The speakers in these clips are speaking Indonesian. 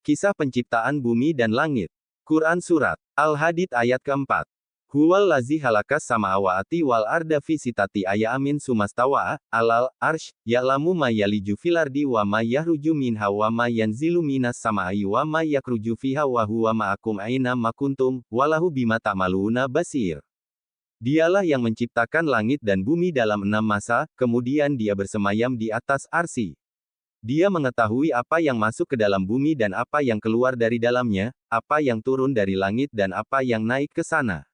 Kisah penciptaan bumi dan langit. Quran Surat Al-Hadid ayat keempat. Huwal lazi halakas sama'awati wal arda fi sitati ayamin sumastawa alal arsh ya'lamu ma yaliju fil ardi wa ma yahruju minha wa ma yanzilu minas sama'i wa ma yakruju fiha wa huwa ma'akum aina ma kuntum walahu bima ta'maluna basir. Dialah yang menciptakan langit dan bumi dalam 6 masa, kemudian dia bersemayam di atas arsy. Dia mengetahui apa yang masuk ke dalam bumi dan apa yang keluar dari dalamnya, apa yang turun dari langit dan apa yang naik ke sana.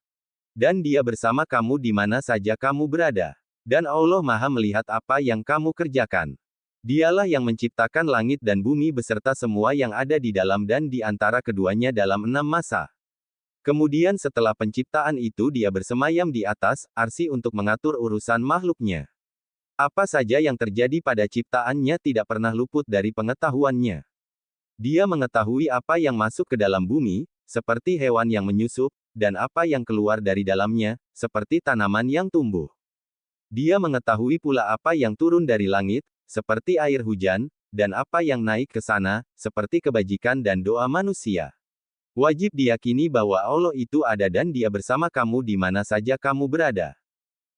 Dan dia bersama kamu di mana saja kamu berada. Dan Allah Maha melihat apa yang kamu kerjakan. Dialah yang menciptakan langit dan bumi beserta semua yang ada di dalam dan di antara keduanya dalam 6 masa. Kemudian setelah penciptaan itu dia bersemayam di atas arsy untuk mengatur urusan makhluknya. Apa saja yang terjadi pada ciptaannya tidak pernah luput dari pengetahuannya. Dia mengetahui apa yang masuk ke dalam bumi, seperti hewan yang menyusup, dan apa yang keluar dari dalamnya, seperti tanaman yang tumbuh. Dia mengetahui pula apa yang turun dari langit, seperti air hujan, dan apa yang naik ke sana, seperti kebajikan dan doa manusia. Wajib diyakini bahwa Allah itu ada dan Dia bersama kamu di mana saja kamu berada.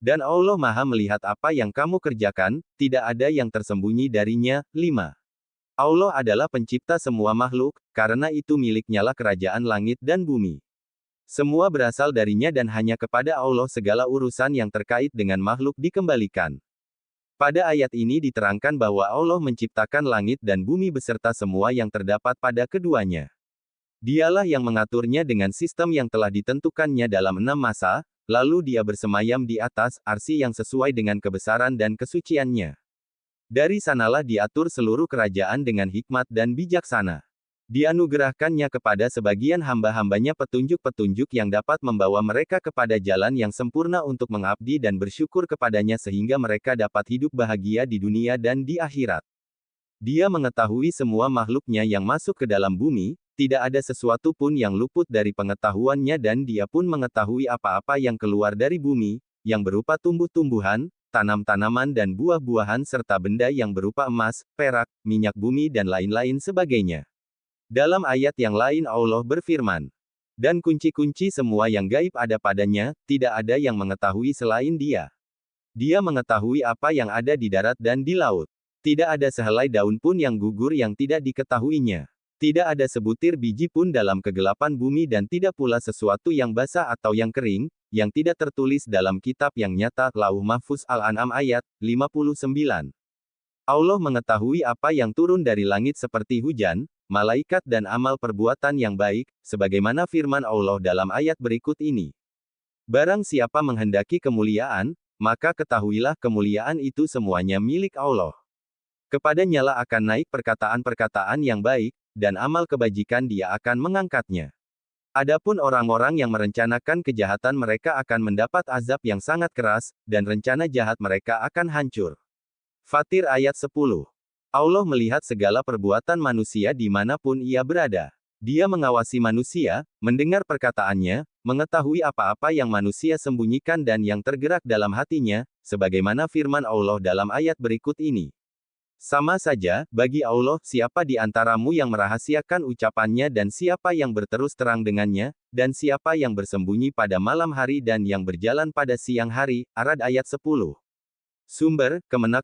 Dan Allah Maha melihat apa yang kamu kerjakan, tidak ada yang tersembunyi darinya. 5. Allah adalah pencipta semua makhluk, karena itu miliknyalah kerajaan langit dan bumi. Semua berasal darinya dan hanya kepada Allah segala urusan yang terkait dengan makhluk dikembalikan. Pada ayat ini diterangkan bahwa Allah menciptakan langit dan bumi beserta semua yang terdapat pada keduanya. Dialah yang mengaturnya dengan sistem yang telah ditentukannya dalam 6 masa, lalu dia bersemayam di atas arsy yang sesuai dengan kebesaran dan kesuciannya. Dari sanalah diatur seluruh kerajaan dengan hikmat dan bijaksana. Dianugerahkannya kepada sebagian hamba-hambanya petunjuk-petunjuk yang dapat membawa mereka kepada jalan yang sempurna untuk mengabdi dan bersyukur kepadanya sehingga mereka dapat hidup bahagia di dunia dan di akhirat. Dia mengetahui semua makhluknya yang masuk ke dalam bumi, tidak ada sesuatu pun yang luput dari pengetahuannya dan dia pun mengetahui apa-apa yang keluar dari bumi, yang berupa tumbuh-tumbuhan, tanam-tanaman dan buah-buahan serta benda yang berupa emas, perak, minyak bumi dan lain-lain sebagainya. Dalam ayat yang lain Allah berfirman, dan kunci-kunci semua yang gaib ada padanya, tidak ada yang mengetahui selain Dia. Dia mengetahui apa yang ada di darat dan di laut. Tidak ada sehelai daun pun yang gugur yang tidak diketahuinya. Tidak ada sebutir biji pun dalam kegelapan bumi dan tidak pula sesuatu yang basah atau yang kering, yang tidak tertulis dalam kitab yang nyata. Lauh Mahfuz Al-An'am ayat 59. Allah mengetahui apa yang turun dari langit seperti hujan, malaikat dan amal perbuatan yang baik, sebagaimana firman Allah dalam ayat berikut ini. Barang siapa menghendaki kemuliaan, maka ketahuilah kemuliaan itu semuanya milik Allah. Kepadanya akan naik perkataan-perkataan yang baik, dan amal kebajikan Dia akan mengangkatnya. Adapun orang-orang yang merencanakan kejahatan mereka akan mendapat azab yang sangat keras, dan rencana jahat mereka akan hancur. Fatir ayat 10. Allah melihat segala perbuatan manusia dimanapun ia berada. Dia mengawasi manusia, mendengar perkataannya, mengetahui apa-apa yang manusia sembunyikan dan yang tergerak dalam hatinya, sebagaimana firman Allah dalam ayat berikut ini. Sama saja, bagi Allah, siapa di antaramu yang merahasiakan ucapannya dan siapa yang berterus terang dengannya, dan siapa yang bersembunyi pada malam hari dan yang berjalan pada siang hari. Ar-Ra'd ayat 10. Sumber, Kemenak,